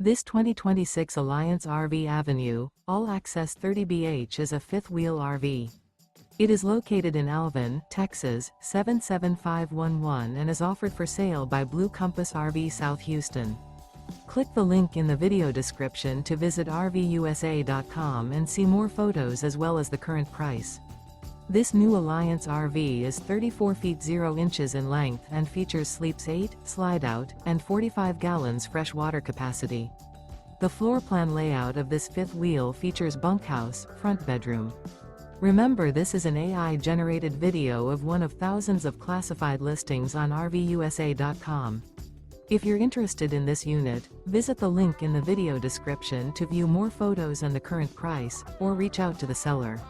This 2026 Alliance RV Avenue, all-access 30BH is a fifth-wheel RV. It is located in Alvin, Texas, 77511 and is offered for sale by Blue Compass RV South Houston. Click the link in the video description to visit RVUSA.com and see more photos as well as the current price. This new Alliance RV is 34 feet 0 inches in length and features sleeps 8, slide-out, and 45 gallons fresh water capacity. The floor plan layout of this fifth wheel features bunkhouse, front bedroom. Remember, this is an AI-generated video of one of thousands of classified listings on RVUSA.com. If you're interested in this unit, visit the link in the video description to view more photos and the current price, or reach out to the seller.